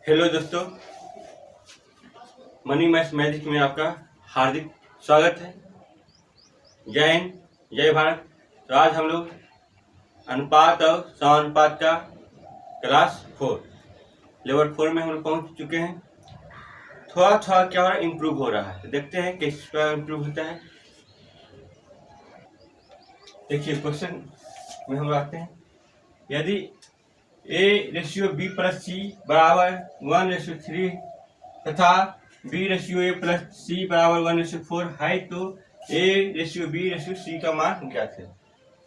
Hello दोस्तों, money maths magic में आपका हार्दिक स्वागत है। जय हिंद, जय भारत। तो आज हम लोग अनुपात और समानुपात का क्लास 4 लेवल 4 में हम लोग पहुंच चुके हैं। थोड़ा थोड़ा क्या हो रहा है, इम्प्रूव हो रहा है। तो देखते हैं किस पर इम्प्रूव होता है। देखिए क्वेश्चन में हम आते हैं, यदि A/B+C बराबर 1:3 तथा B/A+C बराबर 1:4 है तो A/B/C का मान ज्ञात है।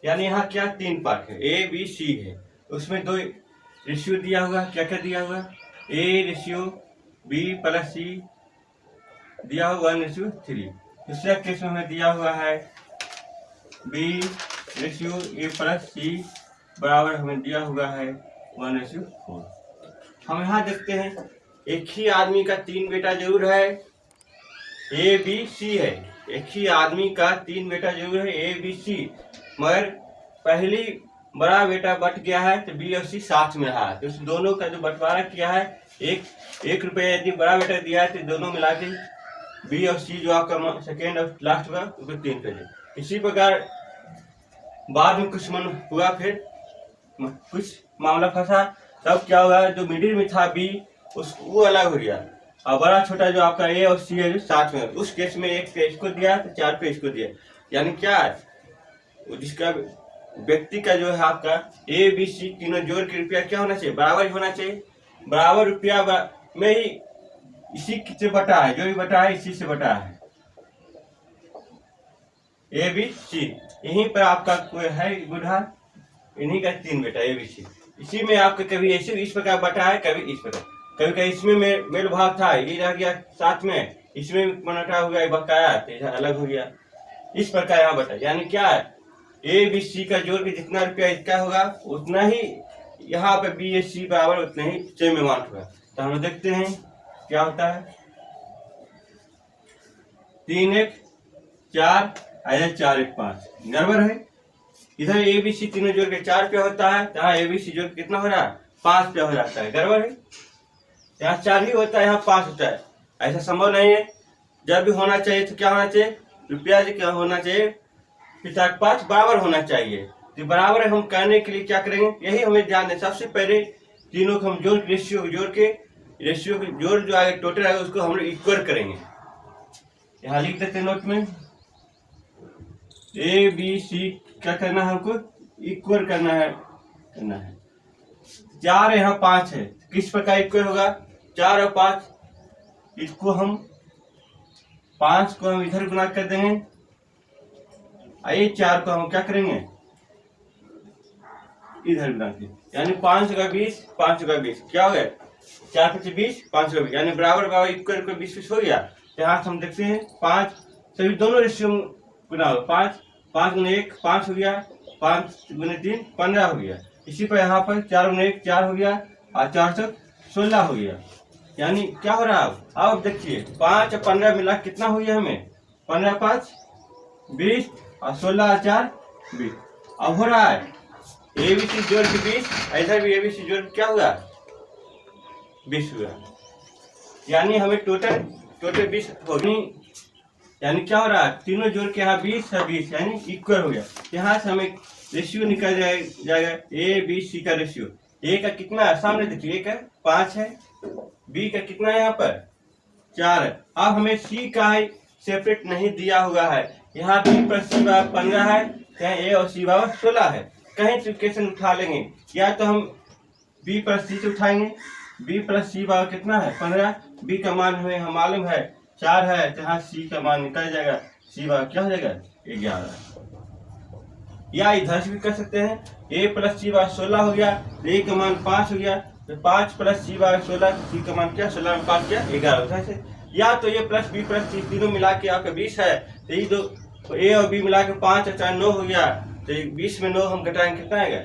यानी यहाँ क्या तीन पार्ट है, A B C है, उसमें दो रेशियो दिया हुआ। क्या क्या दिया हुआ, A/B+C दिया हुआ 1:3। दूसरा केस में हमें दिया हुआ है B/A+C बराबर हमें दिया हुआ है 1:4। हम यहाँ देखते हैं एक ही आदमी का तीन बेटा जरूर है, A B C है। एक ही आदमी का तीन बेटा जरूर है, A B C, मगर पहली बड़ा बेटा बट गया है तो B और C साथ में रहा। तो उस दोनों का जो बंटवारा किया है, एक रुपये यदि बड़ा बेटा दिया है तो दोनों मिला के B और C जो आपका सेकेंड और लास्ट होगा उसको 3 पे। इसी प्रकार बाद में कुछ मन हुआ, फिर कुछ मामला फंसा, तब क्या हुआ, जो मिडिल में था B वो अलग हो गया और बड़ा छोटा जो आपका A और C है जो साथ में, उस केस में एक पे इसको दिया तो 4 पे इसको दिया। यानी क्या है, जिसका व्यक्ति का जो है आपका A B C तीनों जोड़ के रुपया क्या होना चाहिए, बराबर होना चाहिए। बराबर रुपया में ही इसी से बटा है, जो भी बटा है इसी से बटा है, A B C। यहीं पर आपका कोई है बुढ़ा, इन्हीं का तीन बेटा A B C। इसी में आपका कभी ऐसे इस प्रकार बटा है, कभी इस प्रकार, कभी कभी इसमें मेल भाव था, ये रह गया साथ में, इसमें मनटा हो गया बकाया तो अलग हो गया। इस प्रकार यहाँ बटा, यानी क्या है, A B C का जोड़ के जितना रुपया इसका होगा उतना ही यहाँ पे B C बराबर उतना ही सेम अमाउंट होगा। तो हम देखते हैं क्या होता है, 3 1 4 4 1 5 गड़बड़ है। इधर A B C तीनों जोड़ के 4 रुपया होता है, यहाँ A B C जोड़ के कितना हो रहा है, 5 रुपया हो जाता है, गड़बड़ है। यहाँ 4 ही होता है, यहाँ 5 होता है, ऐसा संभव नहीं है। जब भी होना चाहिए तो क्या होना चाहिए, रुपया जी क्या होना चाहिए, पिता 5 बराबर होना चाहिए। तो बराबर हम करने के लिए क्या करेंगे, यही हमें ध्यान दें। सबसे पहले तीनों को हम रेशियो जोड़ जो आगे टोटल आएगा उसको हम लोग इक्वल करेंगे। यहाँ लिख देते हैं नोट में, A B C क्या करना है, हमको इक्वल करना है। 4 है, यहाँ 5 है, किस प्रकार इक्वल होगा, 4 और 5, इसको हम 5 को हम इधर गुना कर देंगे, ये 4 को हम क्या करेंगे, इधर गुना के, यानी 5 का 20 5 का 20 क्या हो गया, 4 5 20 5 का 20, यानी बराबर बराबर इक्वल को 20 हो गया। यहाँ से हम देखते हैं 5 सभी दोनों रेशियो गुना हो, 5 5 गुना 1 5 हो गया, 5 गुना 3 15 हो गया। इसी पर यहाँ पर 4 गुना 1 4 हो गया और 4 से 16 हो गया। यानी क्या हो रहा है, अब देखिए 5 और 15 मिला कितना हो गया हमें, 15 5 20 और 16 और 4 20। अब हो रहा है A B C जोड़ के 20, ऐसा भी A B C जोड़ के क्या हुआ 20 हुआ। यानी हमें टोटल 20 होगी। यानी क्या हो रहा है, तीनों जोड़ के यहाँ 20 है 20, यानी इक्वल हो गया। यहाँ से हमें रेशियो निकल जाएगा A B C का रेशियो। A का कितना है, सामने देखिए, A का 5 है, B का कितना है यहाँ पर 4 है। अब हमें C का है सेपरेट नहीं दिया हुआ है, यहाँ B + C बराबर 15 है, कहीं A और C बराबर 16 है। कहीं ट्रिकेशन उठा लेंगे, या तो हम B + C से उठाएंगे, B + C बराबर कितना है 15, B का मान हमें हम मालूम है 4 है, तो यहाँ C का मान निकल जाएगा, C बराबर क्या हो जाएगा 11। या इधर से भी कर सकते हैं, A + C बराबर 16 हो गया, A का मान 5 हो गया, तो 5 + C बराबर 16, C का मान क्या 16 में 5 क्या 11 होता है। या तो A + B + C तीनों मिला के आपका 20 है, तो ये दो A और B मिला के 5 और 4 9 हो गया, तो 20 में 9 हम घटाएंगे कितना आएगा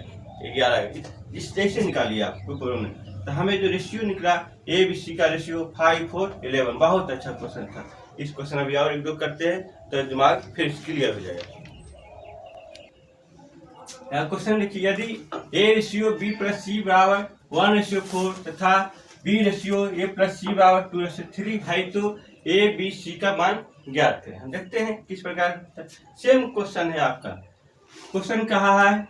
11। इस जैसे निकालिए आप पेपरों में। तो हमें जो रेशियो निकला A B C का रेशियो 5 4 11, बहुत अच्छा क्वेश्चन था। इस क्वेश्चन अभी और एक दो करते हैं तो दिमाग फिर क्लियर हो जाएगा। क्वेश्चन लिखिए, यदि A/B + C बराबर 1:4 तथा B ratio A plus C बराबर 2:3 है तो ए बी सी का मान ज्ञात करें। हम देखते हैं किस प्रकार सेम क्वेश्चन है आपका। क्वेश्चन कहा है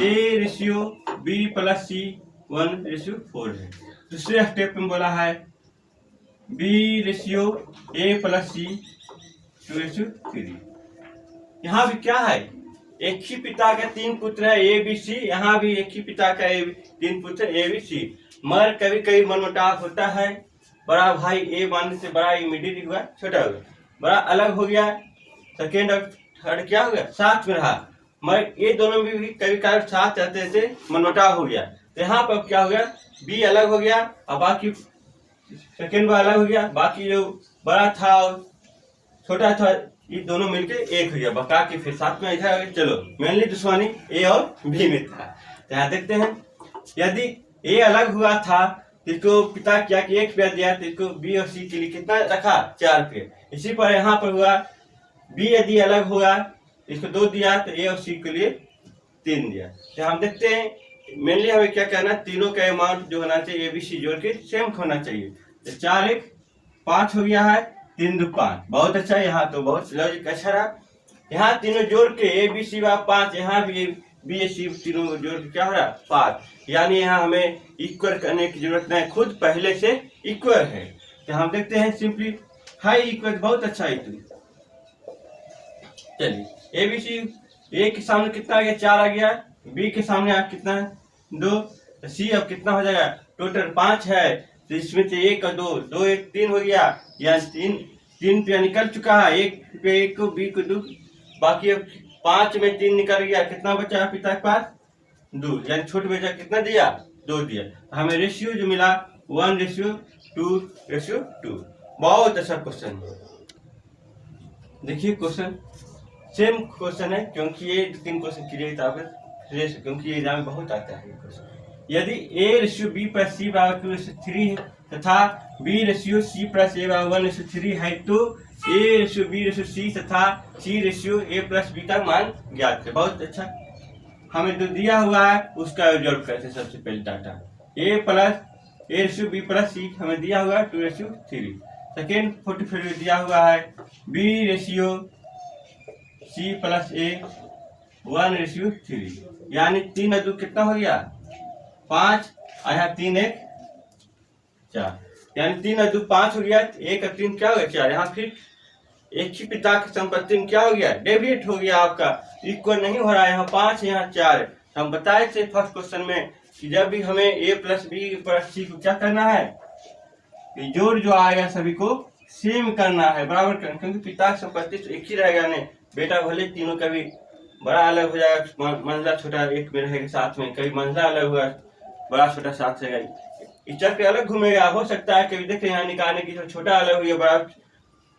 ए रेशियो बी प्लस सी 1:4 है। दूसरे स्टेप में बोला है बी रेशियो ए प्लस सी 2:3। यहाँ भी क्या है, एक ही पिता का 3 पुत्र है ए बी सी, यहाँ भी एक ही पिता का 3 पुत्र ए बी सी, मगर कभी कभी मनमुटाव होता है। बड़ा भाई ए मानने से बड़ा इमीडिएट हुआ, छोटा हो गया, बड़ा अलग हो गया, सेकेंड और थर्ड क्या हो गया साथ में रहा, मगर ये दोनों में भी कभी कभी साथ रहते रहते मनमुटाव हो गया। तो यहाँ पर क्या हो गया, बी अलग हो गया और बाकी सेकेंड वाला अलग हो गया, बाकी जो बड़ा था और छोटा था ये दोनों मिलके एक हो गया, बका के फिर साथ में ऐसा चलो मेनली दुश्मनी ए और बी में था। तो यहाँ देखते हैं यदि ए अलग हुआ था तो इसको पिता क्या कि 1 पेड़ दिया, तो इसको बी और सी के लिए कितना रखा 4 पेड़। इसी पर यहाँ पर हुआ बी यदि अलग हुआ इसको 2 दिया तो ए और सी के लिए 3 दिया। तो हम देखते हैं मेनली हमें क्या करना, तीनों का अमाउंट जो होना चाहिए ए बी सी जोड़ के सेम होना चाहिए। तो 4 1 5 हो गया है, 3 2 5, बहुत अच्छा। यहाँ तो बहुत लॉजिक अच्छा रहा। यहाँ तीनों जोड़ के ए बी सी 5, यहाँ भी बी ए सी तीनों को जोड़ के क्या हो रहा 5, यानी यहाँ हमें इक्वल करने की जरूरत नहीं, खुद पहले से इक्वल है। तो हम देखते हैं सिंपली हाई इक्वल, बहुत अच्छा है। चलिए ए बी सी ए के सामने कितना आ गया 4 आ गया, बी के सामने कितना है 2, तो सी अब कितना हो जाएगा टोटल 5 है, तो इसमें से 1 और 2 2 1 3 हो गया, या 3 पे निकल चुका है, 1 पे 1 को बी को 2, बाकी अब 5 में 3 निकल गया, कितना बचा पिता के पास 2, यानी छोटे बच्चा कितना दिया 2 दिया। हमें रेशियो जो मिला 1:2:2। बहुत अच्छा क्वेश्चन है। देखिए क्वेश्चन सेम क्वेश्चन है, क्योंकि ये 3 क्वेश्चन क्लियर था क्योंकि ये एग्जाम में बहुत आता है क्वेश्चन। यदि A ratio B plus C बराबर 2:3 तथा B ratio C plus A बराबर 1:3 है तो A ratio B ratio C तथा C ratio A plus B का मान ज्ञात है। बहुत अच्छा, हमें जो दिया हुआ है उसका रिजल्ट करते सबसे पहले data A ratio B plus C हमें दिया हुआ है 2:3। सेकेंड 44 दिया हुआ है बी रेशियो सी प्लस ए 1:3, यानी 3 और 2 कितना हो गया 5, यहाँ 3 1 4, यानी 3 और 2 5 हो गया, 1 और 3 क्या हो गया 4। यहाँ फिर एक ही पिता की संपत्ति में क्या हो गया डेविएट हो गया, आपका इक्वल नहीं हो रहा है, यहाँ 5 यहाँ 4। हम बताए थे फर्स्ट क्वेश्चन में कि जब भी हमें ए प्लस बी प्लस सी को क्या करना है, जोड़ जो आएगा सभी को सेम करना है, बराबर करना, क्योंकि पिता की संपत्ति तो एक ही रहेगा नहीं, बेटा भले तीनों का भी बड़ा अलग हो जाएगा, मंजिला छोटा एक में रहेगा साथ में, कभी मंजिला अलग हुआ बड़ा छोटा साथ रहेगा, इस चक्र अलग घूमेगा। हो सकता है कभी देखते यहाँ निकालने की तो छोटा अलग हुआ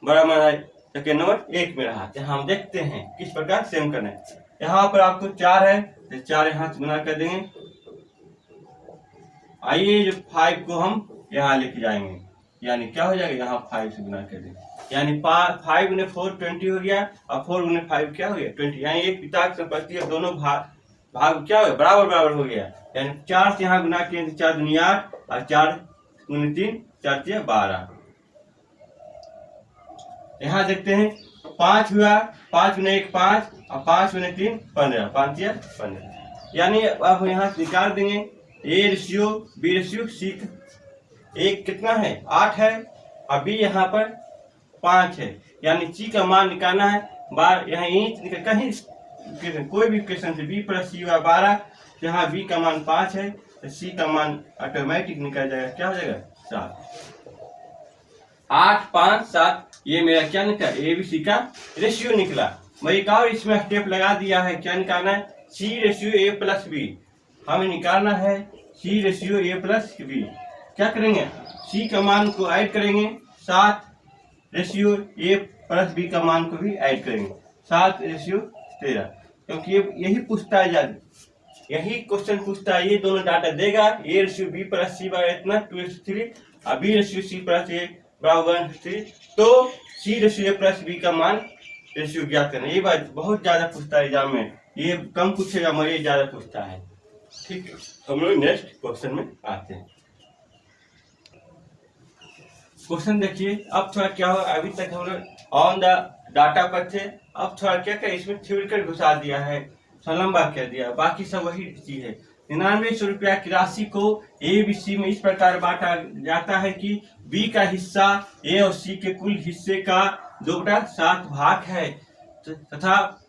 बड़ा मंजिला सेकेंड नंबर 1 में रहा। तो हम देखते हैं किस प्रकार सेम करना है। यहाँ पर आपको 4 है तो 4 यहाँ से गुना कर देंगे। आइए जो 5 को हम यहाँ लेके जाएंगे, यानी क्या हो जाएगा यहाँ 5 से गुना कर देंगे, यानी 5 गुने 4 20 हो गया, और 4 गुने 5 क्या हो गया 20, यानी एक पिता की संपत्ति अब दोनों भाग क्या हो गया बराबर हो गया, यानी 4 से यहाँ गुना किए 4 दूनी 8 और 4 गुने 3 4 3 12। यहाँ देखते हैं 5 हुआ, 5 गुने 1 5 और 5 गुने 3 15, 5 या 15, यानी अब यहाँ निकाल देंगे A ratio B ratio C, एक कितना है 8 है और बी यहाँ पर 5 है, यानी सी का मान निकालना है। बार यहाँ निकल कहीं कोई भी क्वेश्चन से बी प्लस सी हुआ 12, यहाँ बी का मान 5 है तो सी का मान ऑटोमेटिक निकल जाएगा, क्या हो जाएगा 7। 8 5 7, ये मेरा क्या निकला ए बी सी का रेशियो निकला। मैं एक और इसमें स्टेप लगा दिया है, क्या निकालना है सी रेशियो ए प्लस बी, हमें निकालना है सी रेशियो ए प्लस बी। क्या करेंगे सी का मान को ऐड करेंगे, 7 रेशियो ए प्लस बी का मान को भी ऐड करेंगे, 7 रेशियो 13, क्योंकि यही पूछता है यही क्वेश्चन पूछता है, ये दोनों डाटा देगा ए रेशियो बी प्लस सी बराबर इतना 2:3 और B ratio C plus A बराबर 1:3, तो सी रेशियो ए प्लस बी का मान रेशियो ज्ञात करना। ये बात बहुत ज्यादा पूछता है एग्जाम में, ये कम पूछेगा मगर ये ज्यादा पूछता है। ठीक है, हम लोग नेक्स्ट क्वेश्चन में आते हैं। क्वेश्चन देखिए, अब थोड़ा क्या हो, अभी तक हम लोग ऑन द डाटा पर थे, अब थोड़ा क्या क्या इसमें थ्योरिटिकल घुसा दिया है, थोड़ा लंबा कर दिया, बाकी सब वही चीज है। 9900 रुपया की राशि को ए बी सी में इस प्रकार बांटा जाता है कि बी का हिस्सा ए और सी के कुल हिस्से का 2/7 भाग है, तथा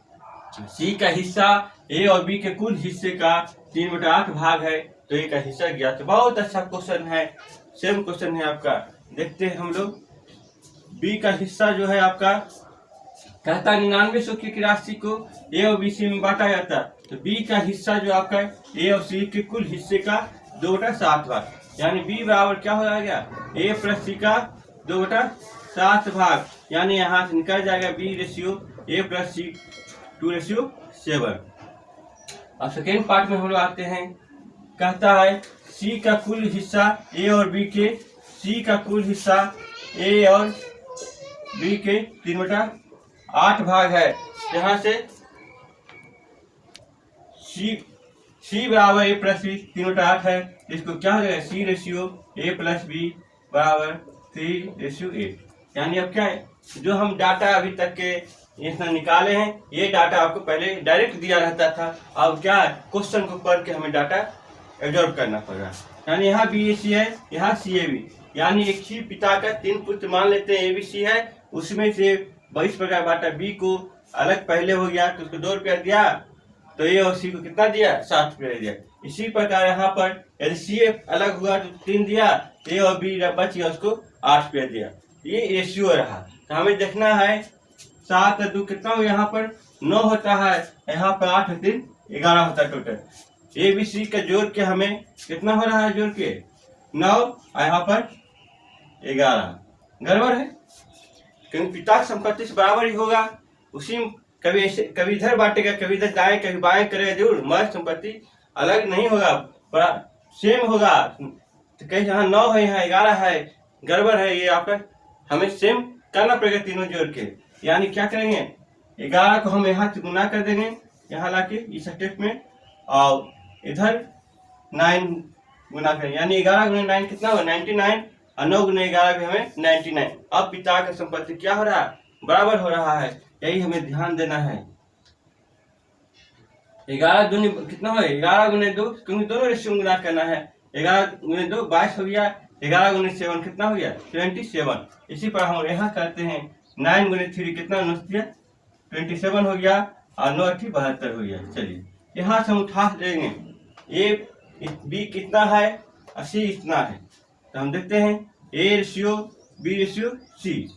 सी का हिस्सा ए और बी के कुल हिस्से का 3/8 भाग है, तो ए का हिस्सा ज्ञात। बहुत अच्छा क्वेश्चन है, सेम क्वेश्चन है आपका। देखते हैं हम लोग, बी का हिस्सा जो है आपका कहता 9900 की राशि को ए और बी सी में बांटा जाता, तो बी का हिस्सा जो आपका ए और सी के कुल हिस्से का 2/7 भाग, यानी बी बराबर क्या हो जाएगा, ए प्लस सी का 2/7 भाग, यानी यहाँ से निकल जाएगा बी रेशियो ए प्लस सी 2:7। अब सेकेंड पार्ट में हम लोग आते हैं, कहता है सी का कुल हिस्सा ए और बी के, सी का कुल हिस्सा ए और बी के 3/8 भाग है, यहाँ से सी बराबर ए प्लस बी 3/8 है, इसको क्या हो जाएगा, सी रेशियो ए प्लस बी बराबर 3:8। यानी अब क्या है, जो हम डाटा अभी तक के इसमें निकाले हैं, ये डाटा आपको पहले डायरेक्ट दिया रहता था, अब क्या है, क्वेश्चन को पढ़ के हमें डाटा एब्जॉर्ब करना पड़ रहा है। यानी यहाँ बी ए सी है, यहाँ सी ए बी, यानी एक ही पिता का 3 पुत्र मान लेते हैं, ए बी सी है, उसमें से 22 प्रकार बांटा, बी को अलग पहले हो गया तो उसको 2 रुपया दिया, तो ए और सी को कितना दिया, 7 रुपया दिया। इसी प्रकार यहाँ पर यदि सी ए अलग हुआ तो 3 दिया, ए और बी बच गया, उसको 8 रुपया दिया। ये रेशियो रहा, तो हमें देखना है 7 और 2 कितना हो, यहाँ पर 9 होता है, यहाँ पर 8 और 3 11 होता है टोटल। ए बी सी का जोड़ के हमें कितना हो रहा है, जोड़ के 9 और यहाँ पर 11, गड़बड़ है, क्योंकि पिता की संपत्ति से बराबर ही होगा, उसी कभी ऐसे कभी इधर बांटेगा, कभी इधर दाएं कभी बाएं करेगा, जरूर मर्द संपत्ति अलग नहीं होगा, सेम होगा। तो कहीं यहाँ 9 है, यहाँ 11 है, गड़बड़ है, ये आपका हमें सेम करना पड़ेगा तीनों जोड़ के। यानी क्या करेंगे, 11 को हम यहाँ से गुना कर देंगे, यहाँ लाके इस स्टेप में, और इधर 9 गुना करेंगे, यानी 11 गुना 9 कितना होगा, 99, और 9 गुना 11 भी हमें 99। अब पिता का संपत्ति क्या हो रहा है, बराबर हो रहा है, यही हमें ध्यान देना है। 11 दूनी कितना हो, 11 गुना 2, क्योंकि दोनों रेशियो गुना करना है, 11 गुना 2 22 हो गया, 11 गुना 7 कितना हो गया, 27। इसी पर हम यहाँ करते हैं, 9 गुना 3 कितना 27 हो गया, और 9 8 72 हो गया। चलिए यहाँ से हम उठा देंगे, ए बी कितना है, सी इतना है, तो हम देखते हैं A ratio B ratio C.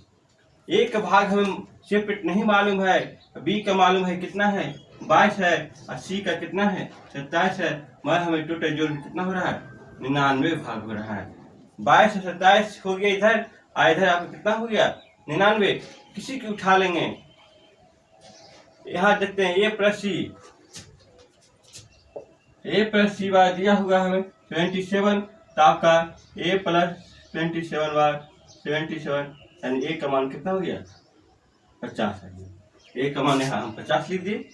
A का भाग हमें सेपरेट नहीं मालूम है, बी का मालूम है कितना है, 22 है, और सी का कितना है, 27 है, मगर हमें टोटल जोड़ कितना हो रहा है, 99 भाग हो रहा है। 22 और 27 हो गया इधर, और इधर आपको कितना हो गया, 99, किसी की उठा लेंगे। यहाँ देखते हैं ए प्लस सी बार दिया हुआ हमें 27, तो आपका ए प्लस 27 बार 77, यानी ए का मान कितना हो गया, 50 है। ए का मान यहाँ हम 50 लिख दिए,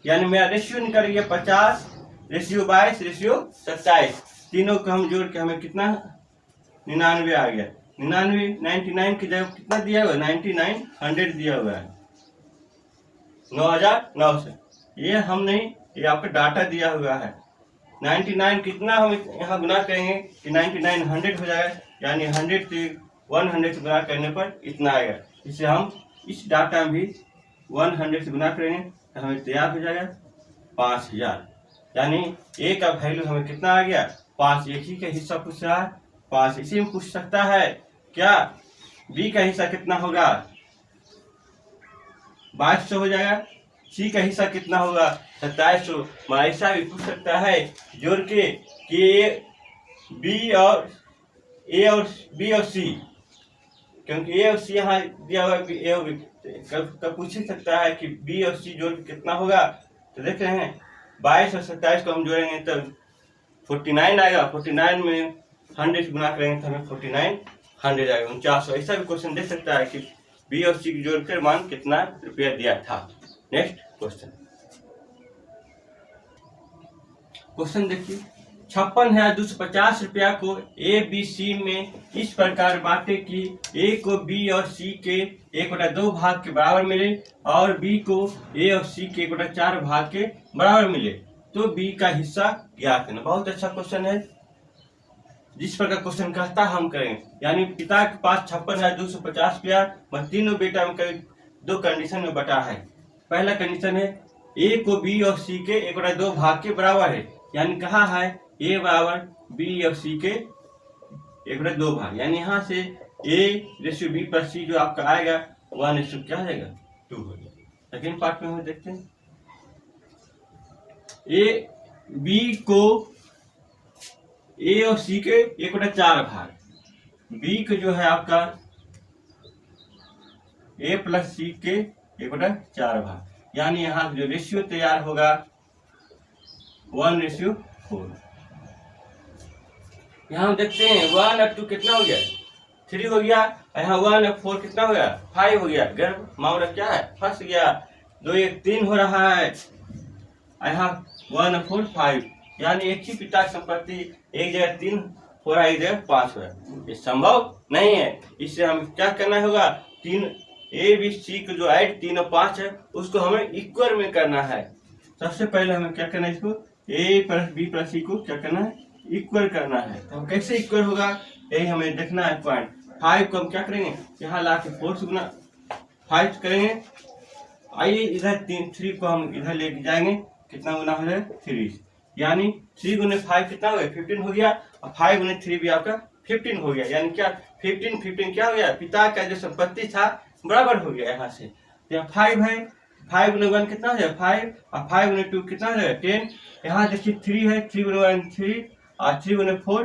यानी मेरा रेशियो निकल गया 50, रेशियो 22, रेशियो 27, तीनों को हम जोड़ के हमें कितना 99 आ गया। 99 की जगह कितना दिया हुआ, 99 100 दिया हुआ है, 9900। ये हम नहीं, ये आपका डाटा दिया हुआ है। 99 कितना हम यहाँ गुना करेंगे कि 99 100 हो जाएगा, यानी 100 से 100 से गुना करने पर इतना आएगा। इसे हम इस डाटा में भी 100 से गुना करेंगे तो हमें तैयार हो जाएगा 5000, यानी ए का वैल्यू हमें कितना आ गया, 5। एक ही का हिस्सा पूछ रहा है 5, इसी में पूछ सकता है क्या, बी का हिस्सा कितना होगा, 2200 हो जाएगा, सी का हिस्सा कितना होगा, 2700। ऐसा भी पूछ सकता है जोड़ के कि बी और ए और बी और सी, क्योंकि ए और सी यहाँ दिया हुआ है, ए और बी, कब पूछ ही सकता है कि बी और सी जोड़ के कितना होगा। तो देख रहे हैं 22 और 27 को हम जोड़ेंगे तो 49 आएगा, 49 में 100 गुना करेंगे तो हमें 4900 आएगा, 4900। ऐसा भी क्वेश्चन दे सकता है कि बी और सी जोड़कर मान कितना रुपया दिया था। नेक्स्ट क्वेश्चन, क्वेश्चन देखिए, 56,250 को ए बी सी में इस प्रकार बांटे कि ए को बी और सी के 1/2 भाग के बराबर मिले और बी को ए और सी के 1/4 भाग के बराबर मिले, तो बी का हिस्सा ज्ञात करना। बहुत अच्छा क्वेश्चन है, जिस प्रकार क्वेश्चन कहता हम करेंगे। यानी पिता के पास 56,250 और तीनों बेटा में करीब 2 कंडीशन में बटा है। पहला कंडीशन है ए को बी और सी के 1/2 भाग के बराबर है, यानी कहा है ए बराबर बी और सी के 1/2 भाग, यानी यहाँ से A/B+C जो आपका आएगा 1 क्या हो जाएगा 2 हो जाएगा। सेकेंड पार्ट में हम देखते हैं, ए बी को ए और सी के 1/4 भाग, बी को जो है आपका A+C के 1/4 भाग, यानी यहाँ जो रेशियो तैयार होगा 1:4। यहाँ हम देखते हैं 1:2 कितना हो गया 3 हो गया, यहाँ 1:4 कितना हो गया 5 हो गया। गर्भ मामला क्या है फंस गया, 2 1 3 हो रहा है, यहाँ 1:4 5, यानी एक ही पिता की संपत्ति एक जगह 3 हो रहा है, एक जगह 5 हो रहा है, ये संभव नहीं है। इससे हम क्या करना होगा, 3 ए बी सी को जो ऐड 3 और 5 है उसको हमें इक्वल में करना है। सबसे पहले हमें क्या करना है, इसको A+B+C को क्या करना है इक्वल करना है। तो कैसे इक्वल होगा यही हमें देखना है पॉइंट। 5 को हम क्या करेंगे, यहाँ ला के 4 से गुना 5 करेंगे। आइए इधर 3 को हम इधर लेके जाएंगे, कितना गुना हो जाएगा 3, यानी 3 गुने 5 कितना हो गया 15 हो गया, और 5 गुने 3 भी आपका 15 हो गया, यानी क्या 15 क्या हो गया, पिता का जो संपत्ति था बराबर हो गया। यहाँ से यहाँ 5 है, 5 गुने 1 कितना हो जाएगा 5, और 5 गुने 2 कितना हो जाएगा 10। यहाँ देखिए 3 है, 3 गुने 1 3, और 3 गुने 4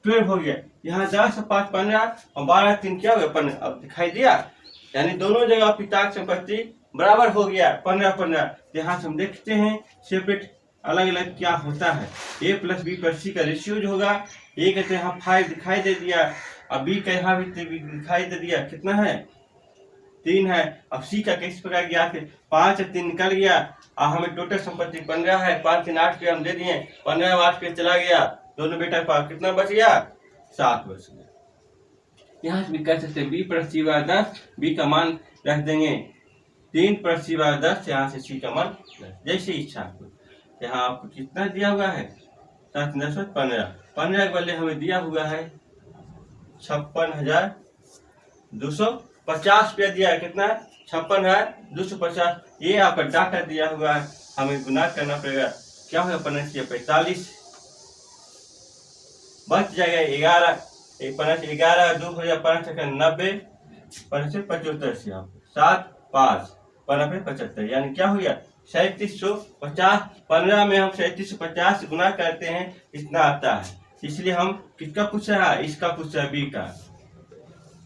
12 हो गया। यहाँ 10 और 5 15, और 12 3 क्या हो गया 15। अब दिखाई दिया, यानी दोनों जगह पिता की संपत्ति बराबर हो गया 15-15। यहाँ से हम देखते हैं सेपरेट अलग अलग क्या होता है। A+B+C का रेशियो जो होगा, ए कहते हैं यहाँ 5 दिखाई दे दिया, अब बी का यहाँ भी दिखाई दे दिया, कितना है 3 है। अब सी का किस प्रकार गया, 5 और 3 निकल गया, और हमें टोटल संपत्ति 15 है, 5 3 8 पे हम दे दिए, 15 8 पे चला गया, दोनों बेटा के पास कितना बच गया 7 बच गया। यहाँ से भी कह सकते हैं B+C/10, बी का मान रख देंगे 3+C/10, यहाँ से सी का मान जैसे इच्छा आपको। यहाँ आपको कितना दिया हुआ है 7 10 15, 15 के बदले हमें दिया हुआ है 56,250 रुपया दिया है, कितना 56,250। ये आपका डाटा दिया हुआ है, हमें गुना करना पड़ेगा, क्या होगा 45 बच जाएगा 11, 11 2 हो जाएगा 5 90, 5 75 आप 7 5 15 75, यानी क्या हो गया 3750। 15 में हम 3750 से गुना करते हैं, इतना आता है। इसलिए हम किसका पूछ रहा है, इसका पूछ रहा है बी का,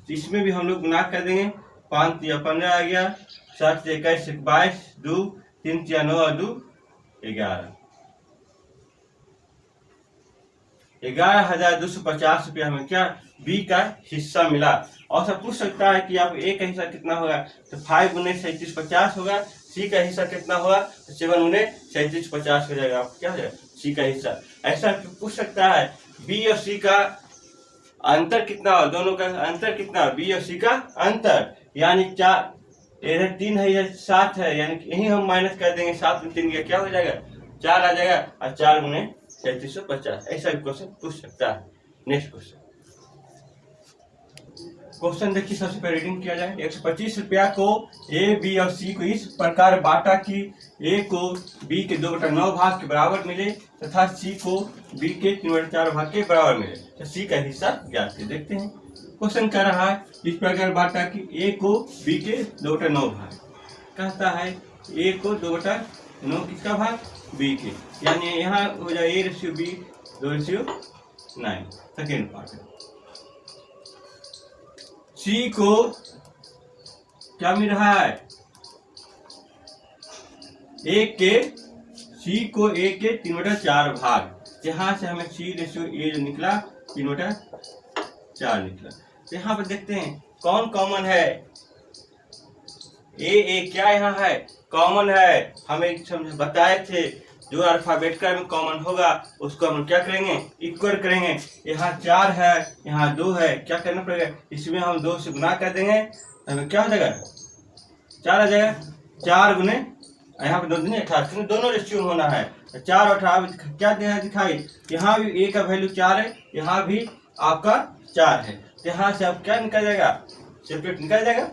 तो इसमें भी हम लोग गुना कर देंगे। 5 या 15 आ गया, 7 से 21 22, 2 3 या 9 और 2 11, 11,250 रुपया हमें क्या बी का हिस्सा मिला। और सब पूछ सकता है कि आप ए का हिस्सा कितना होगा, तो 5 गुने 3750 होगा, सी का हिस्सा कितना होगा तो 7 गुने 3750 हो जाएगा, आप क्या हो जाएगा सी का हिस्सा। ऐसा पूछ सकता है बी और सी का अंतर कितना हो, दोनों का अंतर कितना, बी और सी का अंतर, यानी 4 इधर 3 है इधर 7 है, यानी यही हम माइनस कर देंगे, 7 में 3 क्या हो जाएगा 4 आ जाएगा, और 4 गुने 3750। ऐसा भी क्वेश्चन पूछ सकता है। नेक्स्ट क्वेश्चन देखिए, सबसे पहले रीडिंग किया जाए। 125 रुपया को ए बी और सी को इस प्रकार बांटा कि ए को बी के 2/9 भाग के बराबर मिले तथा सी को बी के 3/4 भाग के बराबर मिले, तो सी का हिस्सा ज्ञात कीजिए। देखते हैं क्वेश्चन कह रहा है इस प्रकार बांटा कि ए को बी के 2/9 भाग, कहता है ए को 2/9 किसका भाग बी के, यानी यहाँ हो जाए A/B 2:9। सेकेंड पार्ट है, सी को क्या मिल रहा है सी को ए के 3/4 भाग, यहाँ से हमें C/A जो निकला 3/4 निकला। तो यहाँ पर देखते हैं कौन कॉमन है, ए क्या यहाँ है कॉमन है, हमें समझ बताए थे जो अल्फाबेट का में कॉमन होगा उसको हम क्या करेंगे, इक्वल करेंगे। यहाँ 4 है, यहाँ 2 है, क्या करना पड़ेगा, इसमें हम 2 से गुना कर देंगे, हमें क्या हो जाएगा, 4 आ जाएगा। 4 गुने यहाँ पे 2 दिन 18, दोनों रेशियो होना है। 4 और 18 क्या दिखाई, यहाँ भी ए का वैल्यू 4 है, यहाँ भी आपका 4 है, यहाँ से अब क्या निकल जाएगा, सेपरेट निकल जाएगा।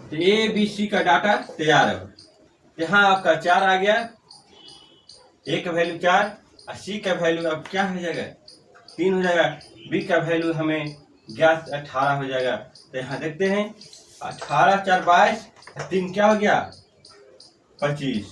तो ए बी सी का डाटा तैयार है। यहाँ आपका 4 आ गया, ए का वैल्यू 4 और सी का वैल्यू अब क्या हो जाएगा, 3 हो जाएगा। बी का वैल्यू हमें ज्ञात 18 हो जाएगा। तो यहाँ देखते हैं 18 4 22, 3 क्या हो गया 25,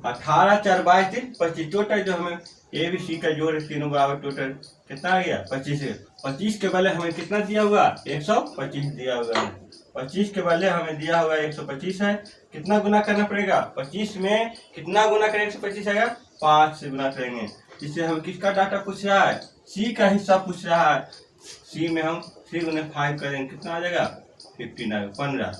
18 4 22 3 25, टोटल जो हमें ए बी सी का जोड़ है तीनों बराबर टोटल कितना आ गया 25 है। 25 के बदले हमें कितना दिया हुआ 125 दिया हुआ है, 25 के बदले हमें दिया हुआ 125 है। कितना गुना करना पड़ेगा, 25 में कितना गुना करेंगे 125 आएगा, 5 से गुना करेंगे। इससे हमें किसका डाटा पूछ रहा है, सी का हिस्सा पूछ रहा है। सी में हम 3 गुने 5 करेंगे, कितना आ जाएगा 15 आएगा, 15,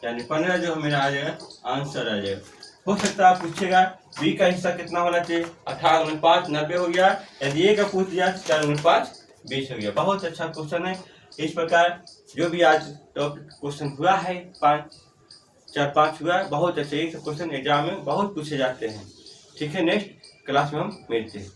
यानी 15 जो हमें आ जाएगा आंसर आ जाएगा। हो सकता है आप पूछेगा बी का हिस्सा कितना होना चाहिए, 18 गुने 5 90 हो गया। यदि ए का पूछ दिया 4 गुने 5 20 हो गया। बहुत अच्छा क्वेश्चन है। इस प्रकार जो भी आज क्वेश्चन हुआ है 4-5 हुआ, बहुत अच्छे क्वेश्चन एग्जाम में बहुत पूछे जाते हैं। ठीक है, नेक्स्ट क्लास में हम मिलते हैं।